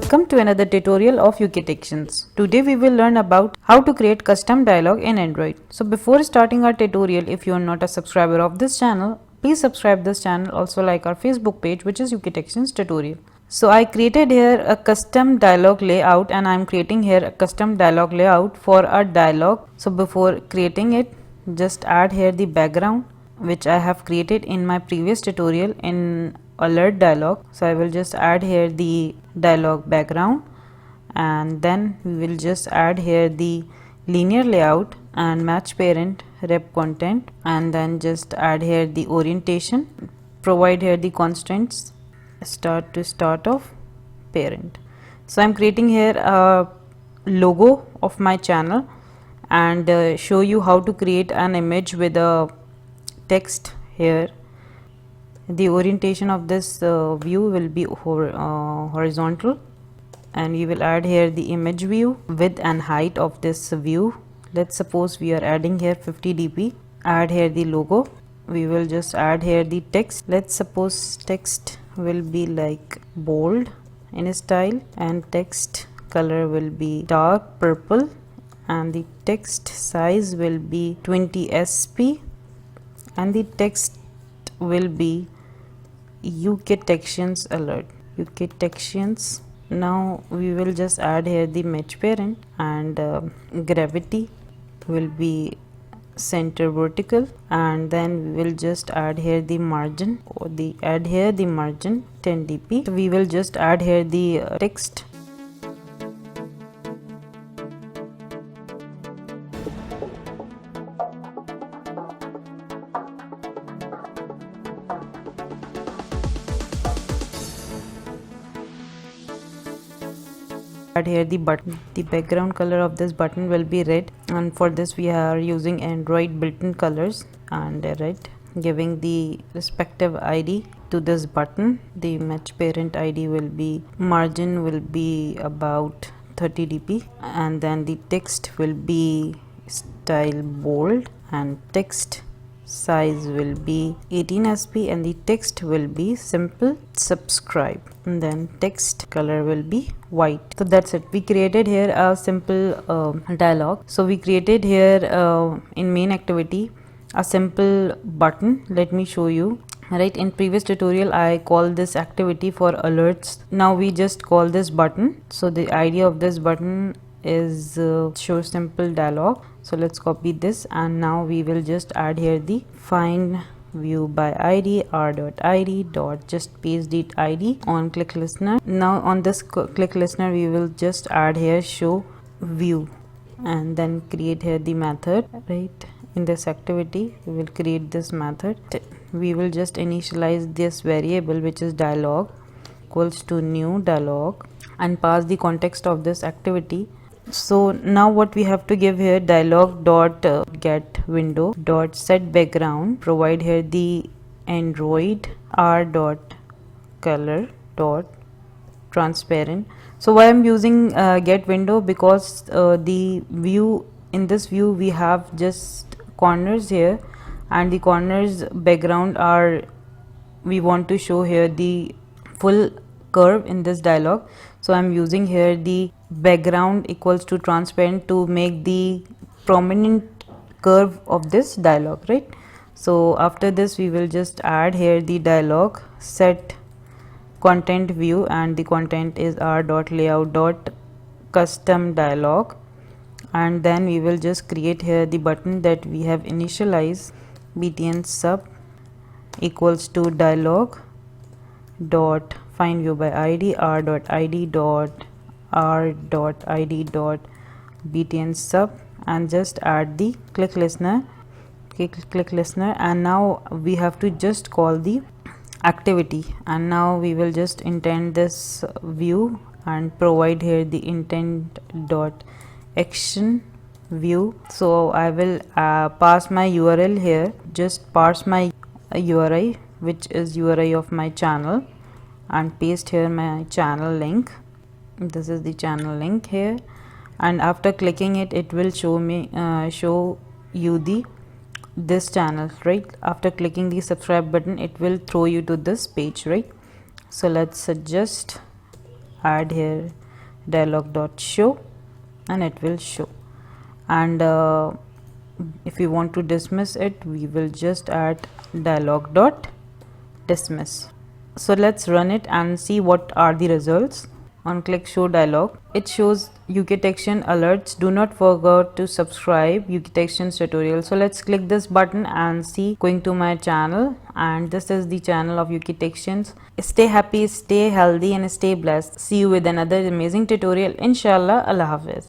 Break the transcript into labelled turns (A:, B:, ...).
A: Welcome to another tutorial of UKTections. Today we will learn about how to create custom dialog in Android. So before starting our tutorial, if you are not a subscriber of this channel, please subscribe this channel. Also like our Facebook page, which is UKTections tutorial. So I created here a custom dialog layout, and I am creating here a custom dialog layout for a dialog. So before creating it, just add here the background which I have created in my previous tutorial in alert dialog. So I will just add here the dialog background, and then we will just add here the linear layout and match parent rep content, and then just add here the orientation, provide here the constraints start to start of parent. So I'm creating here a logo of my channel and show you how to create an image with a text here. The orientation of this view will be horizontal, and we will add here the image view, width and height of this view. Let's suppose we are adding here 50 dp. Add here the logo. We will just add here the text. Let's suppose text will be like bold in style, and text color will be dark purple, and the text size will be 20 sp, and the text will be UKTections alert, UKTections. Now we will just add here the match parent, and gravity will be center vertical, and then we will just add here the margin, or the add here the margin 10 dp. So we will just add here the text. Add here the button. The background color of this button will be red, and for this we are using Android built-in colors and red, giving the respective ID to this button. The match parent ID will be, margin will be about 30 dp, and then the text will be style bold, and text size will be 18 sp, and the text will be simple subscribe, and then text color will be white. So that's it. We created here a simple dialog. So we created here in main activity a simple button. Let me show you. Right, in previous tutorial I called this activity for alerts. Now we just call this button. So the idea of this button is show simple dialog. So let's copy this, and now we will just add here the find view by id r.id dot just paste it id on click listener. Now on this click listener we will just add here show view, and then create here the method. Right, in this activity we will create this method. We will just initialize this variable, which is dialog equals to new dialog, and pass the context of this activity. So now what we have to give here, dialog dot get window dot set background, provide here the Android r dot color dot transparent. So why I'm using get window, because the view, in this view we have just corners here, and the corners background are, we want to show here the full curve in this dialog. So I'm using here the background equals to transparent to make the prominent curve of this dialog, right? So after this we will just add here the dialog set content view, and the content is r.layout.custom dialog, and then we will just create here the button that we have initialized, btn sub equals to dialog dot find view by id r.id dot r.id dot btn sub, and just add the click listener, and now we have to just call the activity, and now we will just intend this view and provide here the intent dot action view. So I will pass my URL here, just pass my URI, which is URI of my channel, and paste here my channel link. This is the channel link here, and after clicking it, it will show me show you the this channel, right? After clicking the subscribe button, it will throw you to this page, right? So let's suggest add here dialog dot show, and it will show. And if we want to dismiss it, we will just add dialog dot dismiss. So let's run it and see what are the results. On click show dialog, it shows UKTechtion alerts. Do not forget to subscribe UKTechtion's tutorial. So let's click this button and see going to my channel, and this is the channel of UKTechtions. Stay happy, stay healthy, and stay blessed. See you with another amazing tutorial, inshallah. Allah Hafiz.